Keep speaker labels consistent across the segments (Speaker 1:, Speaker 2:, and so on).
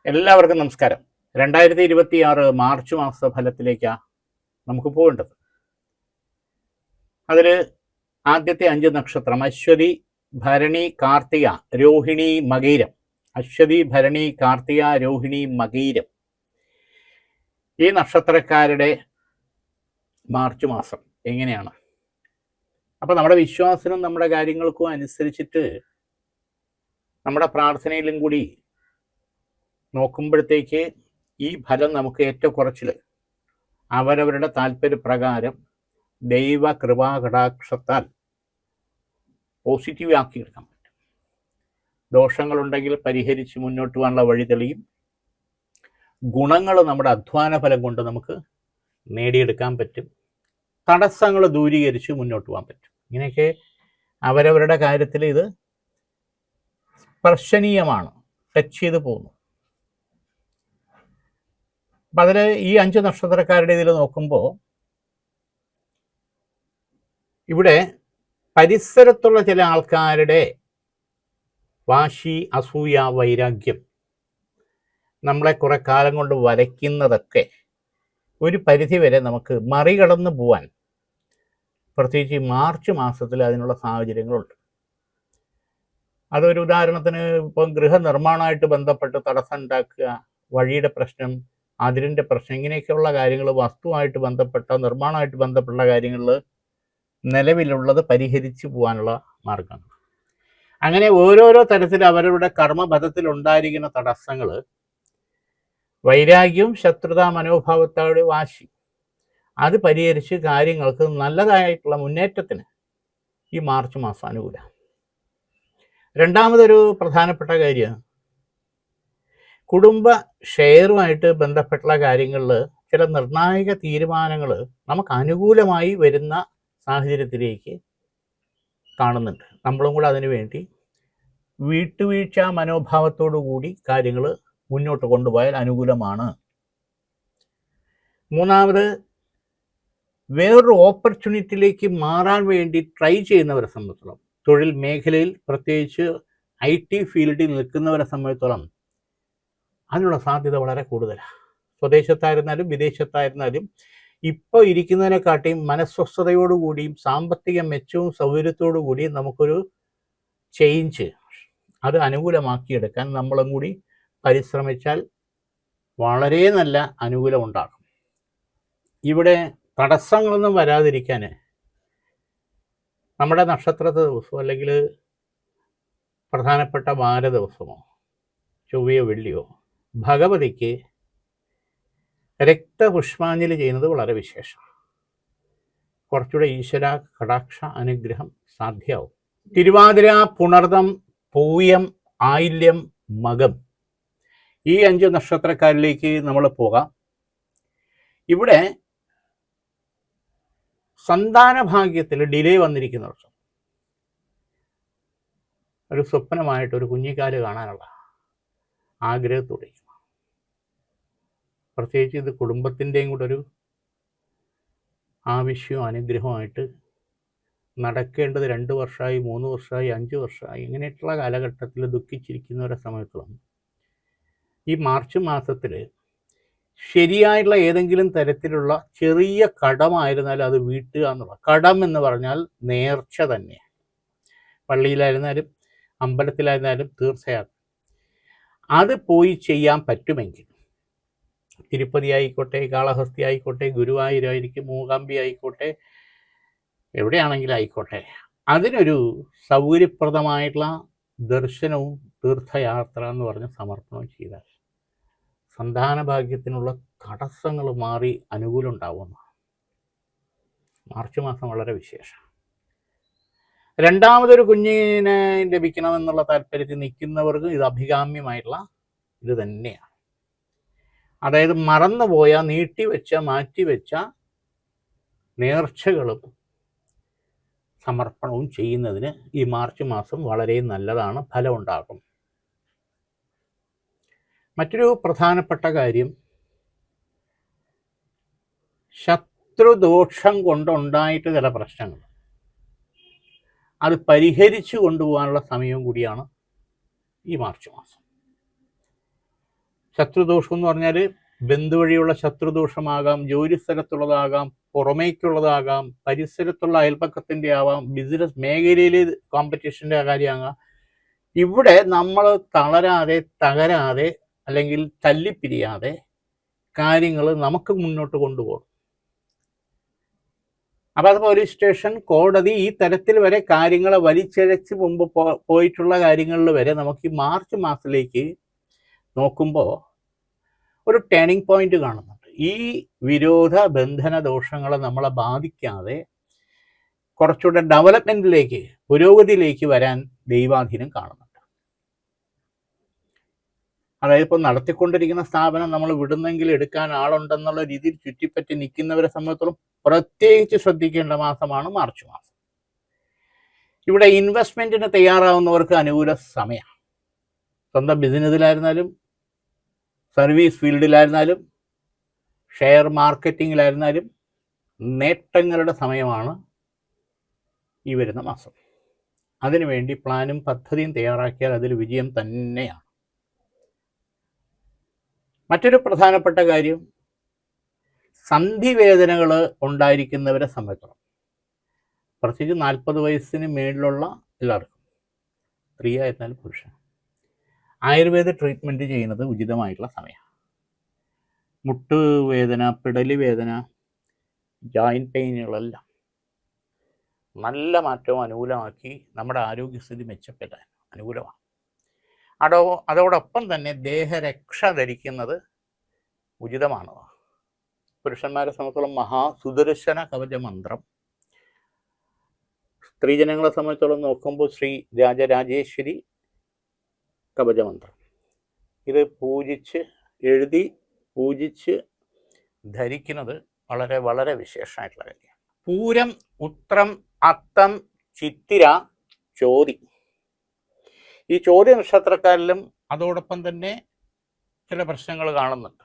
Speaker 1: എല്ലാവർക്കും നമസ്കാരം. 2026 മാർച്ച് മാസ ഫലത്തിലേക്കാണ് നമുക്ക് പോകേണ്ടത്. അതിൽ ആദ്യത്തെ 5 നക്ഷത്രം അശ്വതി, ഭരണി, കാർത്തിക, രോഹിണി, മകീരം. അശ്വതി, ഭരണി, കാർത്തിക, രോഹിണി, മകീരം. ഈ നക്ഷത്രക്കാരുടെ മാർച്ച് മാസം എങ്ങനെയാണ്? അപ്പം നമ്മുടെ വിശ്വാസത്തിനും നമ്മുടെ കാര്യങ്ങൾക്കും അനുസരിച്ചിട്ട് നമ്മുടെ പ്രാർത്ഥനയിലും കൂടി നോക്കുമ്പോഴത്തേക്ക് ഈ ഫലം നമുക്ക് ഏറ്റവും കുറച്ചിൽ അവരവരുടെ താല്പര്യപ്രകാരം ദൈവ കൃപാകടാക്ഷത്താൽ പോസിറ്റീവ് ആക്കിയെടുക്കാൻ പറ്റും. ദോഷങ്ങളുണ്ടെങ്കിൽ പരിഹരിച്ച് മുന്നോട്ട് പോകാനുള്ള വഴി തെളിയും. ഗുണങ്ങൾ നമ്മുടെ അധ്വാന ഫലം കൊണ്ട് നമുക്ക് നേടിയെടുക്കാൻ പറ്റും. തടസ്സങ്ങൾ ദൂരീകരിച്ച് മുന്നോട്ട് പോകാൻ പറ്റും. ഇങ്ങനെയൊക്കെ അവരവരുടെ കാര്യത്തിൽ ഇത് സ്പർശനീയമാണ്, ടച്ച് ചെയ്ത് പോകുന്നു. അപ്പം അതിൽ ഈ 5 നക്ഷത്രക്കാരുടെ ഇതിൽ നോക്കുമ്പോൾ ഇവിടെ പരിസരത്തുള്ള ചില ആൾക്കാരുടെ വാശി, അസൂയ, വൈരാഗ്യം നമ്മളെ കുറെ കാലം കൊണ്ട് വലയ്ക്കുന്നതൊക്കെ ഒരു പരിധിവരെ നമുക്ക് മറികടന്ന് പോവാൻ പ്രത്യേകിച്ച് മാർച്ച് മാസത്തിൽ അതിനുള്ള സാഹചര്യങ്ങളുണ്ട്. അതൊരു ഉദാഹരണത്തിന് ഇപ്പം ഗൃഹനിർമ്മാണമായിട്ട് ബന്ധപ്പെട്ട് തടസ്സം ഉണ്ടാക്കുക, വഴിയുടെ പ്രശ്നം, അതിരിൻ്റെ പ്രശ്നം, ഇങ്ങനെയൊക്കെയുള്ള കാര്യങ്ങൾ, വസ്തുവായിട്ട് ബന്ധപ്പെട്ട നിർമ്മാണമായിട്ട് ബന്ധപ്പെട്ട കാര്യങ്ങളിൽ നിലവിലുള്ളത് പരിഹരിച്ചു പോകാനുള്ള മാർഗമാണ്. അങ്ങനെ ഓരോരോ തരത്തിൽ അവരുടെ കർമ്മപഥത്തിൽ ഉണ്ടായിരിക്കുന്ന തടസ്സങ്ങൾ, വൈരാഗ്യവും ശത്രുതാ മനോഭാവത്തോടെ വാശി, അത് പരിഹരിച്ച് കാര്യങ്ങൾക്ക് നല്ലതായിട്ടുള്ള മുന്നേറ്റത്തിന് ഈ മാർച്ച് മാസം അനുകൂലം. രണ്ടാമതൊരു പ്രധാനപ്പെട്ട കാര്യം, കുടുംബ ഷെയറുമായിട്ട് ബന്ധപ്പെട്ടുള്ള കാര്യങ്ങളിൽ ചില നിർണായക തീരുമാനങ്ങൾ നമുക്ക് അനുകൂലമായി വരുന്ന സാഹചര്യത്തിലേക്ക് കാണുന്നുണ്ട്. നമ്മളും കൂടെ അതിനു വേണ്ടി വീട്ടുവീഴ്ച മനോഭാവത്തോടു കൂടി കാര്യങ്ങൾ മുന്നോട്ട് കൊണ്ടുപോയാൽ അനുകൂലമാണ്. മൂന്നാമത്, വേറൊരു ഓപ്പർച്യൂണിറ്റിയിലേക്ക് മാറാൻ വേണ്ടി ട്രൈ ചെയ്യുന്നവരെ സംബന്ധിച്ചിടത്തോളം, തൊഴിൽ മേഖലയിൽ പ്രത്യേകിച്ച് IT ഫീൽഡിൽ നിൽക്കുന്നവരെ സംബന്ധിച്ചിടത്തോളം അതിനുള്ള സാധ്യത വളരെ കൂടുതലാണ്. സ്വദേശത്തായിരുന്നാലും വിദേശത്തായിരുന്നാലും ഇപ്പോൾ ഇരിക്കുന്നതിനെക്കാട്ടിയും മനസ്വസ്ഥതയോടുകൂടിയും സാമ്പത്തിക മെച്ചവും സൗകര്യത്തോടു കൂടിയും നമുക്കൊരു ചേഞ്ച് അത് അനുകൂലമാക്കിയെടുക്കാൻ നമ്മളും കൂടി പരിശ്രമിച്ചാൽ വളരെ നല്ല അനുകൂലം ഉണ്ടാകും. ഇവിടെ തടസ്സങ്ങളൊന്നും വരാതിരിക്കാൻ നമ്മുടെ നക്ഷത്രത്തെ ദിവസമോ അല്ലെങ്കിൽ പ്രധാനപ്പെട്ട വാര ദിവസമോ ചൊവ്വയോ വെള്ളിയോ ഭഗവതിക്ക് രക്തപുഷ്പാഞ്ജലി ചെയ്യുന്നത് വളരെ വിശേഷം. കുറച്ചുകൂടെ ഈശ്വര കടാക്ഷ അനുഗ്രഹം സാധ്യമാവും. തിരുവാതിര, പുണർദം, പൂയം, ആയില്യം, മകം, ഈ 5 നക്ഷത്രക്കാരിലേക്ക് നമ്മൾ പോകാം. ഇവിടെ സന്താന ഭാഗ്യത്തിൽ ഡിലേ വന്നിരിക്കുന്ന വർഷം ഒരു സ്വപ്നമായിട്ട് ഒരു കുഞ്ഞിക്കാല് കാണാനുള്ള ആഗ്രഹത്തോടെ, പ്രത്യേകിച്ച് ഇത് കുടുംബത്തിൻ്റെയും കൂടെ ഒരു ആവശ്യവും അനുഗ്രഹമായിട്ട് നടക്കേണ്ടത് 2 വർഷമായി, 3 വർഷമായി, 5 വർഷമായി, ഇങ്ങനെയുള്ള കാലഘട്ടത്തിൽ ദുഃഖിച്ചിരിക്കുന്നവരെ സമയത്തോളം ഈ മാർച്ച് മാസത്തിൽ ശരിയായിട്ടുള്ള ഏതെങ്കിലും തരത്തിലുള്ള ചെറിയ കടമായിരുന്നാലും അത് വീട്ടുക എന്നുള്ള, കടം എന്ന് പറഞ്ഞാൽ നേർച്ച തന്നെ. പള്ളിയിലായിരുന്നാലും അമ്പലത്തിലായിരുന്നാലും തീർച്ചയായും അത് പോയി ചെയ്യാൻ പറ്റുമെങ്കിൽ, തിരുപ്പതി ആയിക്കോട്ടെ, കാളഹസ്തി ആയിക്കോട്ടെ, ഗുരുവായൂരായിരിക്കും, മൂകാംബി ആയിക്കോട്ടെ, എവിടെയാണെങ്കിലും ആയിക്കോട്ടെ, അതിനൊരു സൗകര്യപ്രദമായിട്ടുള്ള ദർശനവും തീർത്ഥയാത്ര എന്ന് പറഞ്ഞ് സമർപ്പണം ചെയ്താൽ സന്താന ഭാഗ്യത്തിനുള്ള തടസ്സങ്ങൾ മാറി അനുകൂലം ഉണ്ടാവുന്നു. മാർച്ച് മാസം വളരെ വിശേഷം. രണ്ടാമതൊരു കുഞ്ഞിനെ ലഭിക്കണമെന്നുള്ള താല്പര്യത്തിൽ നിൽക്കുന്നവർക്ക് ഇത് അഭികാമ്യമായിട്ടുള്ള ഇത് തന്നെയാണ്. അതായത് മറന്നുപോയ, നീട്ടിവെച്ച, മാറ്റിവെച്ച നേർച്ചകളും സമർപ്പണവും ചെയ്യുന്നതിന് ഈ മാർച്ച് മാസം വളരെ നല്ലതാണ്, ഫലമുണ്ടാകും. മറ്റൊരു പ്രധാനപ്പെട്ട കാര്യം, ശത്രുദോഷം കൊണ്ടുണ്ടായിട്ട് ചില പ്രശ്നങ്ങൾ അത് പരിഹരിച്ചു കൊണ്ടുപോകാനുള്ള സമയവും കൂടിയാണ് ഈ മാർച്ച് മാസം. ശത്രുദോഷം എന്ന് പറഞ്ഞാൽ ബന്ധു വഴിയുള്ള ശത്രുദോഷമാകാം, ജോലി സ്ഥലത്തുള്ളതാകാം, പുറമേക്കുള്ളതാകാം, പരിസരത്തുള്ള അയൽപ്പക്കത്തിൻ്റെ ആവാം, ബിസിനസ് മേഖലയിൽ കോമ്പറ്റീഷൻ്റെ കാര്യമാകാം. ഇവിടെ നമ്മൾ തളരാതെ, തകരാതെ, അല്ലെങ്കിൽ തല്ലിപ്പിരിയാതെ കാര്യങ്ങൾ നമുക്ക് മുന്നോട്ട് കൊണ്ടുപോകണം. അപ്പോൾ അത് പോലീസ് സ്റ്റേഷൻ, കോടതി, ഈ തരത്തിൽ വരെ കാര്യങ്ങളെ വലിച്ചിഴച്ച് മുമ്പ് പോയിട്ടുള്ള കാര്യങ്ങളിൽ വരെ നമുക്ക് ഈ മാർച്ച് മാസത്തിലേക്ക് നോക്കുമ്പോൾ ഒരു ടേണിംഗ് പോയിന്റ് കാണുന്നുണ്ട്. ഈ വിരോധ ബന്ധന ദോഷങ്ങളെ നമ്മളെ ബാധിക്കാതെ കുറച്ചുകൂടെ ഡെവലപ്മെന്റിലേക്ക്, പുരോഗതിയിലേക്ക് വരാൻ ദൈവാധീനം കാണുന്നുണ്ട്. അതായത് ഇപ്പോൾ നടത്തിക്കൊണ്ടിരിക്കുന്ന സ്ഥാപനം നമ്മൾ വിടുന്നെങ്കിൽ എടുക്കാൻ ആളുണ്ടെന്നുള്ള രീതിയിൽ ചുറ്റിപ്പറ്റി നിൽക്കുന്നവരെ സംബന്ധിച്ചിടത്തോളം പ്രത്യേകിച്ച് ശ്രദ്ധിക്കേണ്ട മാസമാണ് മാർച്ച് മാസം. ഇവിടെ ഇൻവെസ്റ്റ്മെന്റിന് തയ്യാറാവുന്നവർക്ക് അനുകൂല സമയമാണ്. സ്വന്തം ബിസിനസ്സിലായിരുന്നാലും, സർവീസ് ഫീൽഡിലായിരുന്നാലും, ഷെയർ മാർക്കറ്റിങ്ങിലായിരുന്നാലും നേട്ടങ്ങളുടെ സമയമാണ് ഈ വരുന്ന മാസം. അതിനുവേണ്ടി പ്ലാനും പദ്ധതിയും തയ്യാറാക്കിയാൽ അതിൽ വിജയം തന്നെയാണ്. മറ്റൊരു പ്രധാനപ്പെട്ട കാര്യം, സന്ധിവേദനകൾ ഉണ്ടായിരിക്കുന്നവരെ സംബന്ധിച്ചിടത്തോളം, പ്രത്യേകിച്ച് 40 വയസ്സിന് മേളിലുള്ള എല്ലാവർക്കും, സ്ത്രീ ആയിരുന്നാലും പുരുഷൻ, ആയുർവേദ ട്രീറ്റ്മെൻറ്റ് ചെയ്യുന്നത് ഉചിതമായിട്ടുള്ള സമയമാണ്. മുട്ടുവേദന, പിടലി വേദന, ജോയിൻറ്റ് പെയിനുകളെല്ലാം നല്ല മാറ്റവും അനുകൂലമാക്കി നമ്മുടെ ആരോഗ്യസ്ഥിതി മെച്ചപ്പെടാൻ അനുകൂലമാണ്. അതോടൊപ്പം തന്നെ ദേഹരക്ഷ ധരിക്കുന്നത് ഉചിതമാണ്. പുരുഷന്മാരെ സംബന്ധിച്ചോളം മഹാസുദർശന കവച മന്ത്രം, സ്ത്രീജനങ്ങളെ സംബന്ധിച്ചോളം നോക്കുമ്പോൾ ശ്രീ രാജരാജേശ്വരി കവചമന്ത്രം, ഇത് എഴുതി പൂജിച്ച് ധരിക്കുന്നത് വളരെ വളരെ വിശേഷമായിട്ടുള്ള കാര്യമാണ്. പൂരം, ഉത്രം, അത്തം, ചിത്തിര, ചോതി, ഈ ചോതി നക്ഷത്രക്കാരിലും അതോടൊപ്പം തന്നെ ചില പ്രശ്നങ്ങൾ കാണുന്നുണ്ട്.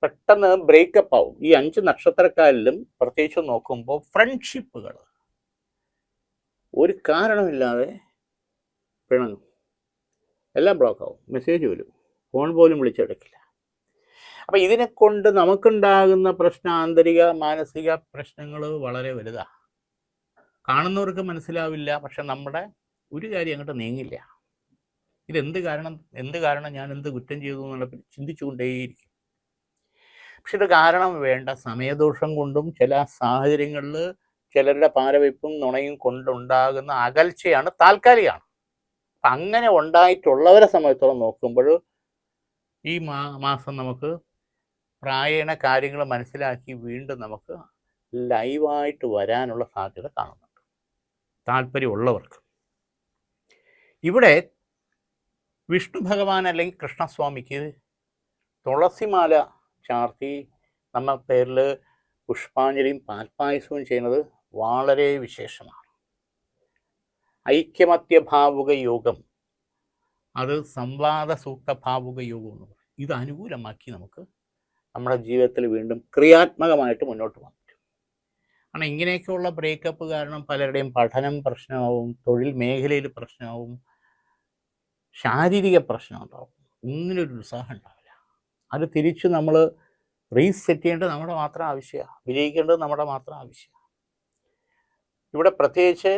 Speaker 1: പെട്ടെന്ന് ബ്രേക്കപ്പ് ആവും. ഈ 5 നക്ഷത്രക്കാരിലും പ്രത്യേകിച്ച് നോക്കുമ്പോൾ ഫ്രണ്ട്ഷിപ്പുകൾ ഒരു കാരണമില്ലാതെ പിണങ്ങും, എല്ലാം ബ്ലോക്ക് ആവും, മെസ്സേജ് വരും, ഫോൺ പോലും വിളിച്ചെടുക്കില്ല. അപ്പം ഇതിനെ കൊണ്ട് നമുക്കുണ്ടാകുന്ന പ്രശ്നം, ആന്തരിക മാനസിക പ്രശ്നങ്ങൾ വളരെ വലുതാണ്. കാണുന്നവർക്ക് മനസ്സിലാവില്ല, പക്ഷെ നമ്മുടെ ഒരു കാര്യം അങ്ങോട്ട് നീങ്ങില്ല. ഇതെന്ത് കാരണം, ഞാൻ എന്ത് കുറ്റം ചെയ്തു എന്നുള്ള ചിന്തിച്ചുകൊണ്ടേയിരിക്കും. പക്ഷെ ഇത് കാരണം വേണ്ട സമയദോഷം കൊണ്ടും ചില സാഹചര്യങ്ങളിൽ ചിലരുടെ പാരവയ്പ്പും നുണയും കൊണ്ടുണ്ടാകുന്ന അകൽച്ചയാണ്, താൽക്കാലികമാണ്. അപ്പം അങ്ങനെ ഉണ്ടായിട്ടുള്ളവരെ സംബന്ധിച്ചോളം നോക്കുമ്പോൾ ഈ മാസം നമുക്ക് പ്രായണ കാര്യങ്ങൾ മനസ്സിലാക്കി വീണ്ടും നമുക്ക് ലൈവായിട്ട് വരാനുള്ള സാധ്യത കാണുന്നുണ്ട്, താല്പര്യമുള്ളവർക്ക്. ഇവിടെ വിഷ്ണു ഭഗവാൻ അല്ലെങ്കിൽ കൃഷ്ണസ്വാമിക്ക് തുളസിമാല ചാർത്തി നമ്മ പേരിൽ പുഷ്പാഞ്ജലിയും പാൽപ്പായസവും ചെയ്യുന്നത് വളരെ വിശേഷമാണ്. ഐക്യമത്യ ഭാവുക യോഗം, അത് സംവാദ സൂക്ത ഭാവുക യോഗം എന്ന് പറയും. ഇത് അനുകൂലമാക്കി നമുക്ക് നമ്മുടെ ജീവിതത്തിൽ വീണ്ടും ക്രിയാത്മകമായിട്ട് മുന്നോട്ട് പോകാൻ പറ്റും. കാരണം ഇങ്ങനെയൊക്കെയുള്ള ബ്രേക്കപ്പ് കാരണം പലരുടെയും പഠനം പ്രശ്നമാവും, തൊഴിൽ മേഖലയിൽ പ്രശ്നമാവും, ശാരീരിക പ്രശ്നം ഉണ്ടാവും, ഒന്നിനൊരു ഉത്സാഹം ഉണ്ടാവില്ല. അത് തിരിച്ച് നമ്മൾ റീസെറ്റ് ചെയ്യേണ്ടത് നമ്മുടെ മാത്രം ആവശ്യമാണ്, വിജയിക്കേണ്ടത് നമ്മുടെ മാത്രം ആവശ്യമാണ്. ഇവിടെ പ്രത്യേകിച്ച്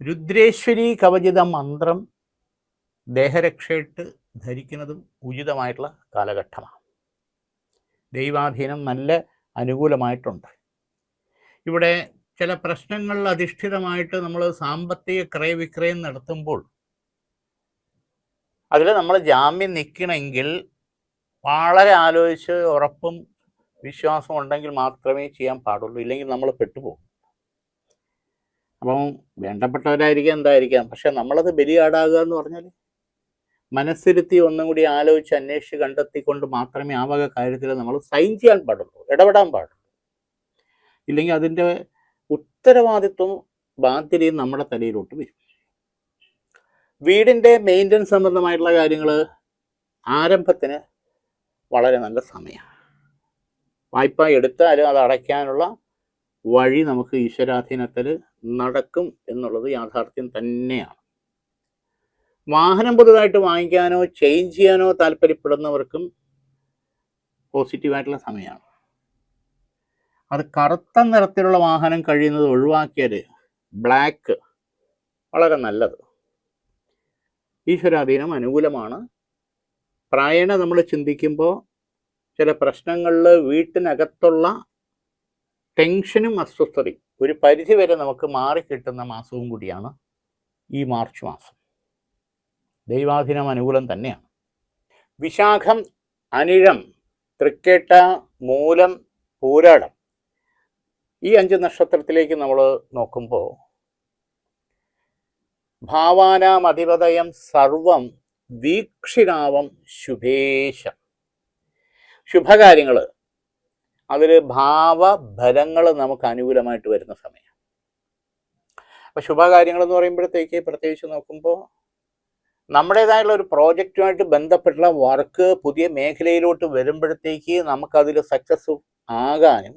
Speaker 1: രുദ്രേശ്വരി കവചിത മന്ത്രം ദേഹരക്ഷയിട്ട് ധരിക്കുന്നതും ഉചിതമായിട്ടുള്ള കാലഘട്ടമാണ്. ദൈവാധീനം നല്ല അനുകൂലമായിട്ടുണ്ട്. ഇവിടെ ചില പ്രശ്നങ്ങളിൽ അധിഷ്ഠിതമായിട്ട് നമ്മൾ സാമ്പത്തിക ക്രയവിക്രയം നടത്തുമ്പോൾ അതിൽ നമ്മൾ ജാമ്യം നിൽക്കണമെങ്കിൽ വളരെ ആലോചിച്ച് ഉറപ്പും വിശ്വാസവും ഉണ്ടെങ്കിൽ മാത്രമേ ചെയ്യാൻ പാടുള്ളൂ, ഇല്ലെങ്കിൽ നമ്മൾ പെട്ടുപോകും. അപ്പം വേണ്ടപ്പെട്ടവരായിരിക്കാം, എന്തായിരിക്കാം, പക്ഷെ നമ്മളത് ബലിയാടാകുക എന്ന് പറഞ്ഞാൽ മനസ്സിരുത്തി ഒന്നും കൂടി ആലോചിച്ച് അന്വേഷിച്ച് കണ്ടെത്തിക്കൊണ്ട് മാത്രമേ ആ വക കാര്യത്തിൽ നമ്മൾ സൈൻ ചെയ്യാൻ പാടുള്ളൂ, ഇടപെടാൻ പാടുള്ളൂ. ഇല്ലെങ്കിൽ അതിൻ്റെ ഉത്തരവാദിത്വവും ബാധ്യതയും നമ്മുടെ തലയിലോട്ട് വരും. വീടിൻ്റെ മെയിൻ്റനൻസ് സംബന്ധമായിട്ടുള്ള കാര്യങ്ങൾ ആരംഭത്തിന് വളരെ നല്ല സമയമാണ്. വായ്പ എടുത്താലും അത് അടയ്ക്കാനുള്ള വഴി നമുക്ക് ഈശ്വരാധീനത്തിൽ നടക്കും എന്നുള്ളത് യാഥാർത്ഥ്യം തന്നെയാണ്. വാഹനം പുതുതായിട്ട് വാങ്ങിക്കാനോ ചേഞ്ച് ചെയ്യാനോ താല്പര്യപ്പെടുന്നവർക്കും പോസിറ്റീവായിട്ടുള്ള സമയമാണ്. അത് കറുത്ത നിറത്തിലുള്ള വാഹനം കഴിയുന്നത് ഒഴിവാക്കിയാൽ ബ്ലാക്ക് വളരെ നല്ലത്. ഈശ്വരാധീനം അനുകൂലമാണ്. പ്രായേണ നമ്മൾ ചിന്തിക്കുമ്പോൾ ചില പ്രശ്നങ്ങളിൽ വീട്ടിനകത്തുള്ള ടെൻഷനും അസ്വസ്ഥതയും ഒരു പരിധി വരെ നമുക്ക് മാറിക്കിട്ടുന്ന മാസവും കൂടിയാണ് ഈ മാർച്ച് മാസം. ദൈവാധീനം അനുകൂലം തന്നെയാണ്. വിശാഖം, അനിഴം, തൃക്കേട്ട, മൂലം, പൂരാടം ഈ 5 നക്ഷത്രത്തിലേക്ക് നമ്മൾ നോക്കുമ്പോൾ ഭാവാനാമധിപതയം സർവം വീക്ഷിണാവം ശുഭേശം. ശുഭകാര്യങ്ങൾ അതിൽ ഭാവഫലങ്ങൾ നമുക്ക് അനുകൂലമായിട്ട് വരുന്ന സമയം. അപ്പോൾ ശുഭകാര്യങ്ങൾ എന്ന് പറയുമ്പോഴത്തേക്ക് പ്രത്യേകിച്ച് നോക്കുമ്പോൾ നമ്മുടേതായുള്ള ഒരു പ്രോജക്റ്റുമായിട്ട് ബന്ധപ്പെട്ടുള്ള വർക്ക് പുതിയ മേഖലയിലോട്ട് വരുമ്പോഴത്തേക്ക് നമുക്കതിൽ സക്സസ് ആകാനും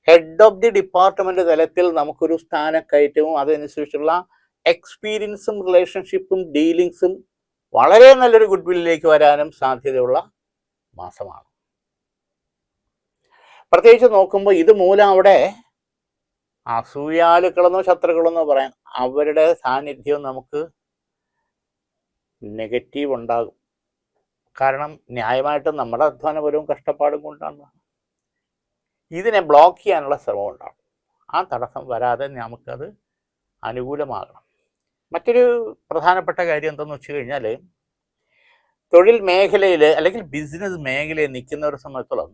Speaker 1: ഹെഡ് ഓഫ് ദി ഡിപ്പാർട്ട്മെൻറ്റ് തലത്തിൽ നമുക്കൊരു സ്ഥാനക്കയറ്റവും അതനുസരിച്ചുള്ള എക്സ്പീരിയൻസും റിലേഷൻഷിപ്പും ഡീലിങ്സും വളരെ നല്ലൊരു ഗുഡ് വില്ലിലേക്ക് വരാനും സാധ്യതയുള്ള മാസമാണ്. പ്രത്യേകിച്ച് നോക്കുമ്പോൾ ഇത് മൂലം അവിടെ അസൂയാലുക്കളെന്നോ ശത്രുക്കളെന്നോ പറയാൻ അവരുടെ സാന്നിധ്യവും നമുക്ക് നെഗറ്റീവ് ഉണ്ടാകും. കാരണം ന്യായമായിട്ടും നമ്മുടെ അധ്വാനപരവും കഷ്ടപ്പാടും കൊണ്ടാണ്. ഇതിനെ ബ്ലോക്ക് ചെയ്യാനുള്ള ശ്രമം ഉണ്ടാകും. ആ തടസ്സം വരാതെ നമുക്കത് അനുകൂലമാകണം. മറ്റൊരു പ്രധാനപ്പെട്ട കാര്യം എന്തെന്ന് വെച്ച് കഴിഞ്ഞാൽ തൊഴിൽ മേഖലയിൽ അല്ലെങ്കിൽ ബിസിനസ് മേഖലയിൽ നിൽക്കുന്നവരെ സംബന്ധിച്ചോളം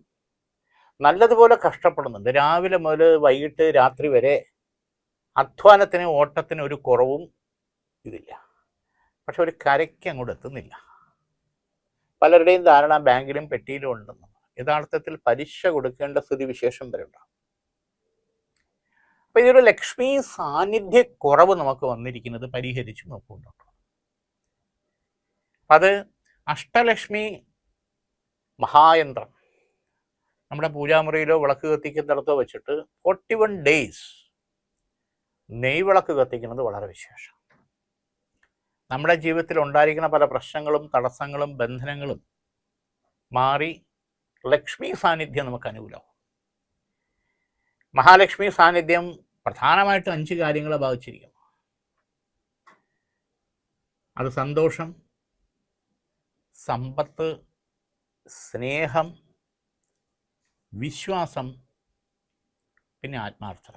Speaker 1: നല്ലതുപോലെ കഷ്ടപ്പെടുന്നുണ്ട്. രാവിലെ മുതൽ വൈകിട്ട് രാത്രി വരെ അധ്വാനത്തിന് ഓട്ടത്തിന് ഒരു കുറവും ഇതില്ല. പക്ഷെ ഒരു കരയ്ക്ക് അങ്ങോട്ട് എത്തുന്നില്ല. പലരുടെയും ധാരണ ബാങ്കിലും പെട്ടിയിലും ഉണ്ടെന്ന്. യഥാർത്ഥത്തിൽ പലിശ കൊടുക്കേണ്ട സ്ഥിതിവിശേഷം വരെ ഉണ്ടാകും. അപ്പം ഇതൊരു ലക്ഷ്മി സാന്നിധ്യ കുറവ് നമുക്ക് വന്നിരിക്കുന്നത് പരിഹരിച്ച് നോക്കുന്നുണ്ട്. അത് അഷ്ടലക്ഷ്മി മഹായന്ത്രം നമ്മുടെ പൂജാമുറിയിലോ വിളക്ക് കത്തിക്കുന്നിടത്തോ വെച്ചിട്ട് 41 days നെയ്വിളക്ക് കത്തിക്കുന്നത് വളരെ വിശേഷം. നമ്മുടെ ജീവിതത്തിൽ ഉണ്ടായിരിക്കുന്ന പല പ്രശ്നങ്ങളും തടസ്സങ്ങളും ബന്ധനങ്ങളും മാറി ലക്ഷ്മി സാന്നിധ്യം നമുക്ക് അനുകൂലമാവും. മഹാലക്ഷ്മി സാന്നിധ്യം പ്രധാനമായിട്ടും 5 കാര്യങ്ങളെ ബാധിച്ചിരിക്കുന്നു. അത് സന്തോഷം, സമ്പത്ത്, സ്നേഹം, വിശ്വാസം, പിന്നെ ആത്മാർത്ഥത.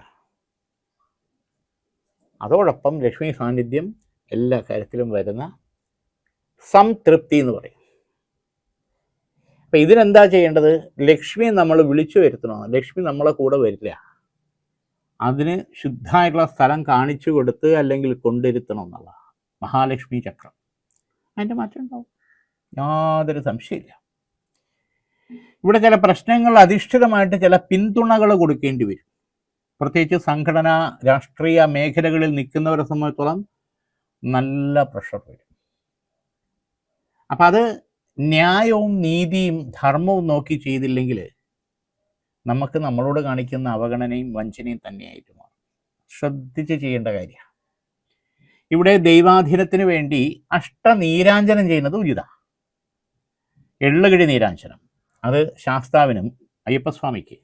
Speaker 1: അതോടൊപ്പം ലക്ഷ്മി സാന്നിധ്യം എല്ലാ കാര്യത്തിലും വരുന്ന സംതൃപ്തി എന്ന് പറയും. അപ്പം ഇതിനെന്താ ചെയ്യേണ്ടത്? ലക്ഷ്മി നമ്മൾ വിളിച്ചു വരുത്തണം. ലക്ഷ്മി നമ്മളെ കൂടെ വരില്ല. അതിന് ശുദ്ധമായിട്ടുള്ള സ്ഥലം കാണിച്ചു കൊടുത്ത് അല്ലെങ്കിൽ കൊണ്ടിരുത്തണം എന്നുള്ള മഹാലക്ഷ്മി ചക്രം. അതിൻ്റെ മാറ്റം ഉണ്ടാവും, യാതൊരു സംശയമില്ല. ഇവിടെ ചില പ്രശ്നങ്ങൾ അധിഷ്ഠിതമായിട്ട് ചില പിന്തുണകൾ കൊടുക്കേണ്ടി വരും. പ്രത്യേകിച്ച് സംഘടന രാഷ്ട്രീയ മേഖലകളിൽ നിൽക്കുന്നവരെ സംബന്ധിച്ചോളം നല്ല പ്രഷർ വരും. അപ്പം അത് ന്യായവും നീതിയും ധർമ്മവും നോക്കി ചെയ്തില്ലെങ്കിൽ നമുക്ക് നമ്മളോട് കാണിക്കുന്ന അവഗണനയും വഞ്ചനയും തന്നെയായിട്ട് മാറും. ശ്രദ്ധിച്ച് ചെയ്യേണ്ട കാര്യമാണ്. ഇവിടെ ദൈവാധീനത്തിന് വേണ്ടി അഷ്ടനീരാഞ്ജനം ചെയ്യുന്നത് ഉചിതമാണ്. എള്ളുകിഴി നീരാഞ്ജനം അത് ശാസ്താവിനും അയ്യപ്പസ്വാമിക്ക്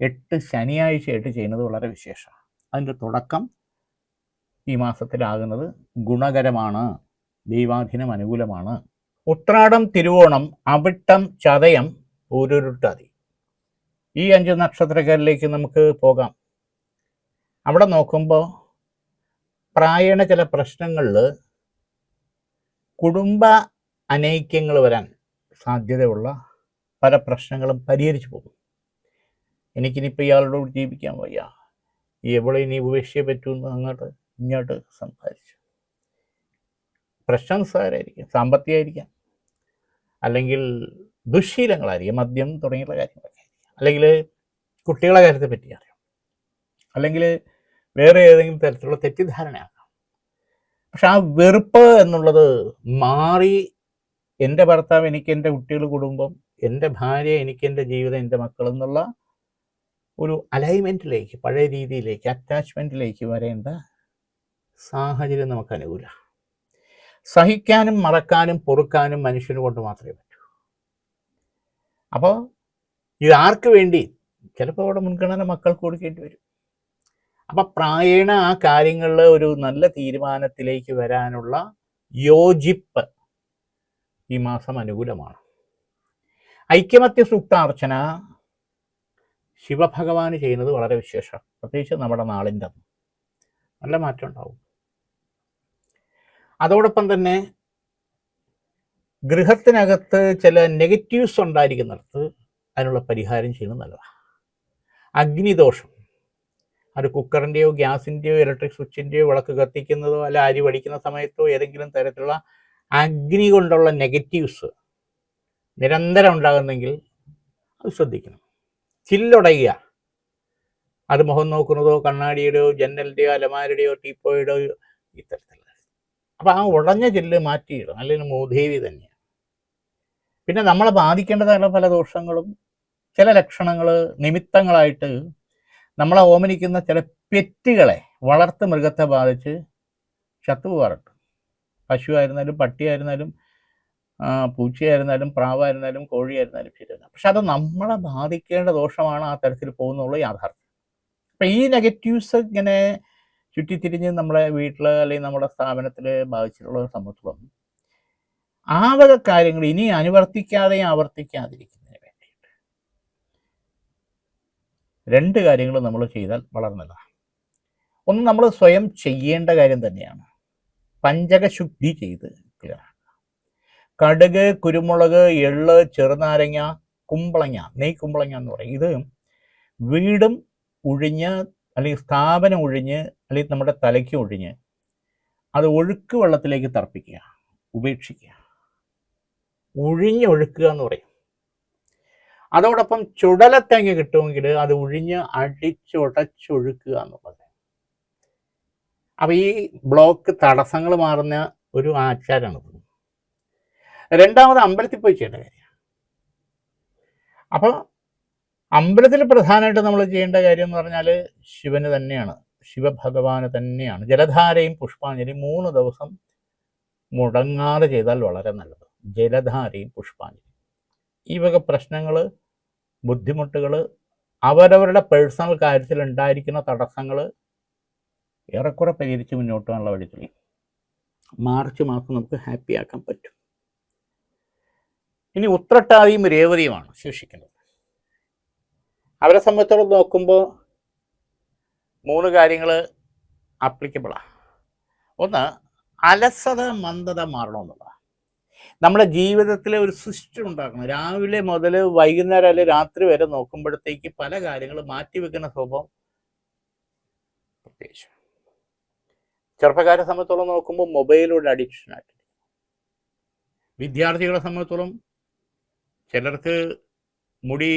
Speaker 1: 8 ശനിയാഴ്ചയായിട്ട് ചെയ്യുന്നത് വളരെ വിശേഷമാണ്. അതിൻ്റെ തുടക്കം ഈ മാസത്തിലാകുന്നത് ഗുണകരമാണ്, ദൈവാധീനം അനുകൂലമാണ്. ഉത്രാടം, തിരുവോണം, അവിട്ടം, ചതയം, പൂരുരുട്ടാതി ഈ 5 നക്ഷത്രക്കാരിലേക്ക് നമുക്ക് പോകാം. അവിടെ നോക്കുമ്പോൾ പ്രായണ ചില പ്രശ്നങ്ങളിൽ കുടുംബ അനൈക്യങ്ങൾ വരാൻ സാധ്യതയുള്ള പല പ്രശ്നങ്ങളും പരിഹരിച്ചു പോകും. എനിക്കിനിപ്പോൾ ഇയാളോട് ജീവിക്കാൻ വയ്യ, എവിടെ ഇനി ഉപേക്ഷിച്ചേ പറ്റുമെന്ന് അങ്ങോട്ട് ഇങ്ങോട്ട് സംസാരിച്ചു. പ്രശ്നം സാരായിരിക്കും, സാമ്പത്തികമായിരിക്കാം, അല്ലെങ്കിൽ ദുശ്ശീലങ്ങളായിരിക്കും, മദ്യം തുടങ്ങിയുള്ള കാര്യങ്ങളൊക്കെ ആയിരിക്കാം, അല്ലെങ്കിൽ കുട്ടികളെ കാര്യത്തെ പറ്റി അറിയാം, അല്ലെങ്കിൽ വേറെ ഏതെങ്കിലും തരത്തിലുള്ള തെറ്റിദ്ധാരണയാകാം. പക്ഷെ ആ വെറുപ്പ് എന്നുള്ളത് മാറി എൻ്റെ ഭർത്താവ് എനിക്ക് എൻ്റെ കുട്ടികൾ, കുടുംബം, എൻ്റെ ഭാര്യ എനിക്ക് എൻ്റെ ജീവിതം, എൻ്റെ മക്കൾ എന്നുള്ള ഒരു അലൈൻമെൻറ്റിലേക്ക്, പഴയ രീതിയിലേക്ക്, അറ്റാച്ച്മെൻറ്റിലേക്ക് വരേണ്ട സാഹചര്യം നമുക്ക് അനുകൂലമാണ്. സഹിക്കാനും മറക്കാനും പൊറുക്കാനും മനുഷ്യന് കൊണ്ട് മാത്രമേ പറ്റൂ. അപ്പോൾ ഇത് ആർക്ക് വേണ്ടി? ചിലപ്പോൾ അവിടെ മുൻഗണന മക്കൾക്ക് കൊടുക്കേണ്ടി വരും. അപ്പം പ്രായേണ ആ കാര്യങ്ങളിൽ ഒരു നല്ല തീരുമാനത്തിലേക്ക് വരാനുള്ള യോജിപ്പ് ഈ മാസം അനുകൂലമാണ്. ഐക്യമത്യ സൂക്താർച്ചന ശിവഭഗവാന് ചെയ്യുന്നത് വളരെ വിശേഷം, പ്രത്യേകിച്ച് നമ്മുടെ നാളിൻ്റെ നല്ല മാറ്റം ഉണ്ടാവും. അതോടൊപ്പം തന്നെ ഗൃഹത്തിനകത്ത് ചില നെഗറ്റീവ്സ് ഉണ്ടായിരിക്കുന്നിടത്ത് അതിനുള്ള പരിഹാരം ചെയ്യുന്നത് നല്ലതാണ്. അഗ്നിദോഷം, അത് കുക്കറിൻ്റെയോ ഗ്യാസിൻ്റെയോ ഇലക്ട്രിക് സ്വിച്ചിൻ്റെയോ വിളക്ക് കത്തിക്കുന്നതോ അല്ല അരി വടിക്കുന്ന സമയത്തോ ഏതെങ്കിലും തരത്തിലുള്ള അഗ്നി കൊണ്ടുള്ള നെഗറ്റീവ്സ് നിരന്തരം ഉണ്ടാകുന്നെങ്കിൽ അത് ശ്രദ്ധിക്കണം. ചില്ലുടയുക, അത് മുഖം നോക്കുന്നതോ കണ്ണാടിയുടെയോ ജന്നലിൻ്റെയോ അലമാരുടെയോ ടീപ്പോയുടെയോ ഇത്തരത്തിലുള്ള. അപ്പം ആ ഉടഞ്ഞ ചില്ല് മാറ്റിയിടും, അല്ലെങ്കിൽ മൂദേവി തന്നെയാണ്. പിന്നെ നമ്മളെ ബാധിക്കേണ്ടതായുള്ള പല ദോഷങ്ങളും ചില ലക്ഷണങ്ങൾ നിമിത്തങ്ങളായിട്ട് നമ്മളെ ഓമനിക്കുന്ന ചില പെറ്റുകളെ, വളർത്തു മൃഗത്തെ ബാധിച്ച് ചത്തുപോകാറുണ്ട്. പശുവായിരുന്നാലും പട്ടിയായിരുന്നാലും പൂച്ചയായിരുന്നാലും പ്രാവായിരുന്നാലും കോഴിയായിരുന്നാലും ശരിയാണ്. പക്ഷെ അത് നമ്മളെ ബാധിക്കേണ്ട ദോഷമാണ് ആ തരത്തിൽ പോകുന്നുള്ള യാഥാർത്ഥ്യം. അപ്പം ഈ നെഗറ്റീവ്സ് ഇങ്ങനെ ചുറ്റിത്തിരിഞ്ഞ് നമ്മളെ വീട്ടിൽ അല്ലെങ്കിൽ നമ്മുടെ സ്ഥാപനത്തിൽ ബാധിച്ചിട്ടുള്ള സംബന്ധിച്ചിടത്തോളം ആ വക കാര്യങ്ങൾ ഇനി അനുവർത്തിക്കാതെയും ആവർത്തിക്കാതിരിക്കുന്നതിന് വേണ്ടിയിട്ട് 2 കാര്യങ്ങൾ നമ്മൾ ചെയ്താൽ വളരെ നല്ലതാണ്. ഒന്ന്, നമ്മൾ സ്വയം ചെയ്യേണ്ട കാര്യം തന്നെയാണ്, പഞ്ചകശുദ്ധി ചെയ്ത് ക്ലിയർ. കടുക്, കുരുമുളക്, എള്ള്, ചെറുനാരങ്ങ, കുമ്പളങ്ങ, നെയ് കുമ്പളങ്ങ എന്ന് പറയും. ഇത് വീടും ഒഴിഞ്ഞ് അല്ലെങ്കിൽ സ്ഥാപനം ഒഴിഞ്ഞ് അല്ലെങ്കിൽ നമ്മുടെ തലയ്ക്ക് ഒഴിഞ്ഞ് അത് ഒഴുക്ക് വെള്ളത്തിലേക്ക് തർപ്പിക്കുക, ഉപേക്ഷിക്കുക, ഒഴിഞ്ഞൊഴുക്കുക എന്ന് പറയും. അതോടൊപ്പം ചുടലത്തേങ്ങ കിട്ടുമെങ്കിൽ അത് ഒഴിഞ്ഞ് അടിച്ചുടച്ചൊഴുക്കുക എന്നുള്ളത്. അപ്പം ഈ ബ്ലോക്ക് തടസ്സങ്ങൾ മാറുന്ന ഒരു ആചാരമാണത്. രണ്ടാമത്, അമ്പലത്തിൽ പോയി ചെയ്യേണ്ട കാര്യമാണ്. അപ്പോൾ അമ്പലത്തിൽ പ്രധാനമായിട്ട് നമ്മൾ ചെയ്യേണ്ട കാര്യം എന്ന് പറഞ്ഞാൽ ശിവന് തന്നെയാണ്, ശിവഭഗവാന് തന്നെയാണ്. ജലധാരയും പുഷ്പാഞ്ജലിയും 3 ദിവസം മുടങ്ങാതെ ചെയ്താൽ വളരെ നല്ലത്. ജലധാരയും പുഷ്പാഞ്ജലിയും. ഈ വക പ്രശ്നങ്ങൾ, ബുദ്ധിമുട്ടുകൾ, അവരവരുടെ പേഴ്സണൽ കാര്യത്തിൽ ഉണ്ടായിരിക്കുന്ന തടസ്സങ്ങൾ ഏറെക്കുറെ പരിഹരിച്ച് മുന്നോട്ട് പോകാനുള്ള വഴികളിൽ മാർച്ച് മാസം നമുക്ക് ഹാപ്പിയാക്കാൻ പറ്റും. ഇനി ഉത്രട്ടാതിയും രേവതിയുമാണ് ശേഷിക്കുന്നത്. അവരെ സംബന്ധിച്ചോളം നോക്കുമ്പോൾ 3 കാര്യങ്ങൾ ആപ്ലിക്കബിളാണ്. ഒന്ന്, അലസത മന്ദത മാറണമെന്നുള്ളതാണ്. നമ്മുടെ ജീവിതത്തിൽ ഒരു സിസ്റ്റം ഉണ്ടാക്കണം. രാവിലെ മുതൽ വൈകുന്നേരം അല്ലെങ്കിൽ രാത്രി വരെ നോക്കുമ്പോഴത്തേക്ക് പല കാര്യങ്ങൾ മാറ്റിവെക്കുന്ന സ്വഭാവം പ്രത്യേകിച്ച് ചെറുപ്പക്കാരെ സംബന്ധിച്ചോളം നോക്കുമ്പോൾ മൊബൈലൂടെ അഡിക്ഷനായിട്ട്. വിദ്യാർത്ഥികളെ സംബന്ധിച്ചോളം ചിലർക്ക് മുടി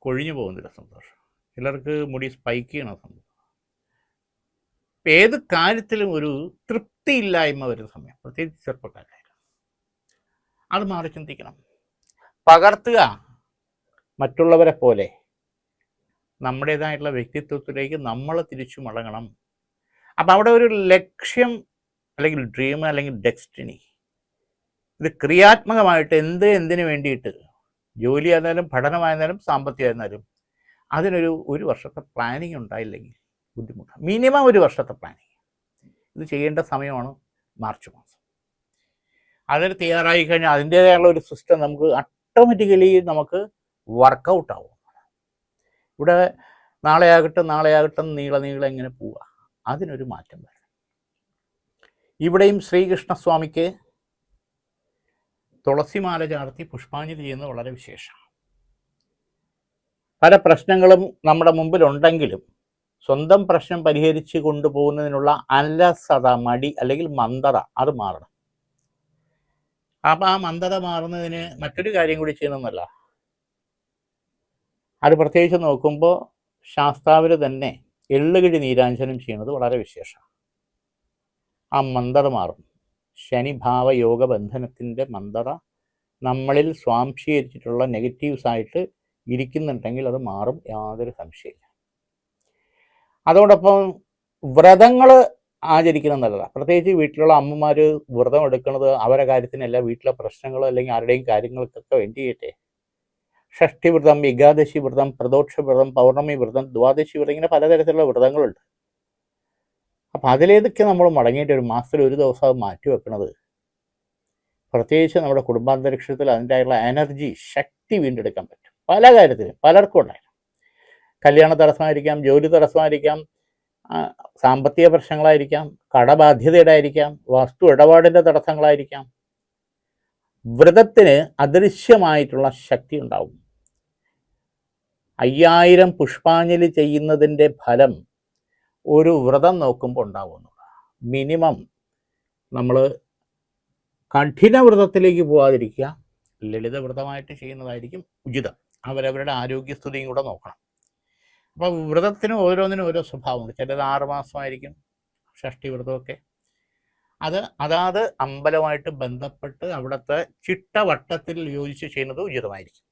Speaker 1: കൊഴിഞ്ഞു പോകുന്നില്ല സന്തോഷം, ചിലർക്ക് മുടി സ്പൈക്ക് ചെയ്യണ സന്തോഷം. ഏത് കാര്യത്തിലും ഒരു തൃപ്തിയില്ലായ്മ വരുന്ന സമയം, പ്രത്യേകിച്ച് ചെറുപ്പക്കാരായാലും അത് മാറി ചിന്തിക്കണം. പകർത്തുക, മറ്റുള്ളവരെ പോലെ നമ്മുടേതായിട്ടുള്ള വ്യക്തിത്വത്തിലേക്ക് നമ്മൾ തിരിച്ചു മടങ്ങണം. അപ്പം അവിടെ ഒരു ലക്ഷ്യം അല്ലെങ്കിൽ ഡ്രീം അല്ലെങ്കിൽ ഡെസ്റ്റിനി, ഇത് ക്രിയാത്മകമായിട്ട് എന്തിനു വേണ്ടിയിട്ട്, ജോലി ആയിരുന്നാലും പഠനമായിരുന്നാലും സാമ്പത്തികമായിരുന്നാലും ഒരു വർഷത്തെ പ്ലാനിങ് ഉണ്ടായില്ലെങ്കിൽ ബുദ്ധിമുട്ടാണ്. മിനിമം 1 വർഷത്തെ പ്ലാനിങ് ഇത് ചെയ്യേണ്ട സമയമാണ് മാർച്ച് മാസം. അതിന് തയ്യാറായി കഴിഞ്ഞാൽ അതിൻ്റേതായുള്ള ഒരു സിസ്റ്റം നമുക്ക് ഓട്ടോമാറ്റിക്കലി നമുക്ക് വർക്കൗട്ട് ആവും. ഇവിടെ നാളെ ആകട്ടെ നീളെ ഇങ്ങനെ പോവുക, അതിനൊരു മാറ്റം വരണം. ഇവിടെയും ശ്രീകൃഷ്ണസ്വാമിക്ക് തുളസിമാല ചാർത്തി പുഷ്പാഞ്ജലി ചെയ്യുന്നത് വളരെ വിശേഷമാണ്. പല പ്രശ്നങ്ങളും നമ്മുടെ മുമ്പിലുണ്ടെങ്കിലും സ്വന്തം പ്രശ്നം പരിഹരിച്ച് കൊണ്ടുപോകുന്നതിനുള്ള അലസത, മടി അല്ലെങ്കിൽ മന്ദത അത് മാറണം. അപ്പം ആ മന്ദത മാറുന്നതിന് മറ്റൊരു കാര്യം കൂടി ചെയ്യണമെന്നല്ല, അത് പ്രത്യേകിച്ച് നോക്കുമ്പോൾ ശാസ്താവിൽ തന്നെ എള്ളുകിഴി നീരാഞ്ജനം ചെയ്യുന്നത് വളരെ വിശേഷമാണ്. ആ മന്ദത മാറും. ശനിഭാവ യോഗ ബന്ധനത്തിൻ്റെ മന്ദത നമ്മളിൽ സ്വാംശീകരിച്ചിട്ടുള്ള നെഗറ്റീവ്സായിട്ട് ഇരിക്കുന്നുണ്ടെങ്കിൽ അത് മാറും, യാതൊരു സംശയമില്ല. അതോടൊപ്പം വ്രതങ്ങൾ ആചരിക്കുന്നത് നല്ലതാണ്. പ്രത്യേകിച്ച് വീട്ടിലുള്ള അമ്മമാർ വ്രതം എടുക്കുന്നത് അവരുടെ കാര്യത്തിനല്ല, വീട്ടിലെ പ്രശ്നങ്ങളോ അല്ലെങ്കിൽ ആരുടെയും കാര്യങ്ങൾക്കൊക്കെ വേണ്ടിയിട്ടേ. ഷഷ്ഠി വ്രതം, ഏകാദശി വ്രതം, പ്രദോഷ വ്രതം, പൗർണമി വ്രതം, ദ്വാദശി വ്രതം, ഇങ്ങനെ പലതരത്തിലുള്ള വ്രതങ്ങളുണ്ട്. അപ്പം അതിലേതൊക്കെ നമ്മൾ മടങ്ങിയിട്ട് ഒരു മാസത്തിൽ ഒരു ദിവസം അത് മാറ്റി വെക്കുന്നത്, പ്രത്യേകിച്ച് നമ്മുടെ കുടുംബാന്തരീക്ഷത്തിൽ അതിൻ്റെതായുള്ള എനർജി, ശക്തി വീണ്ടെടുക്കാൻ പറ്റും. പല കാര്യത്തിലും പലർക്കും ഉണ്ടായിരുന്നു. കല്യാണ തടസ്സമായിരിക്കാം, ജോലി തടസ്സമായിരിക്കാം, സാമ്പത്തിക പ്രശ്നങ്ങളായിരിക്കാം, കടബാധ്യതയുടെ ആയിരിക്കാം, വസ്തു ഇടപാടിൻ്റെ തടസ്സങ്ങളായിരിക്കാം. വ്രതത്തിന് അദൃശ്യമായിട്ടുള്ള ശക്തി ഉണ്ടാവും. 5000 പുഷ്പാഞ്ജലി ചെയ്യുന്നതിൻ്റെ ഫലം ഒരു വ്രതം നോക്കുമ്പോൾ ഉണ്ടാവുന്നതാണ്. മിനിമം നമ്മൾ കഠിന വ്രതത്തിലേക്ക് പോകാതിരിക്കുക, ലളിത വ്രതമായിട്ട് ചെയ്യുന്നതായിരിക്കും ഉചിതം. അവരവരുടെ ആരോഗ്യസ്ഥിതിയും കൂടെ നോക്കണം. അപ്പോൾ വ്രതത്തിന് ഓരോന്നിനും ഓരോ സ്വഭാവമുണ്ട്. ചിലത് 6 മാസമായിരിക്കും ഷഷ്ഠി വ്രതമൊക്കെ. അതാത് അമ്പലമായിട്ട് ബന്ധപ്പെട്ട് അവിടുത്തെ ചിട്ടവട്ടത്തിൽ യോജിച്ച് ചെയ്യുന്നത് ഉചിതമായിരിക്കും.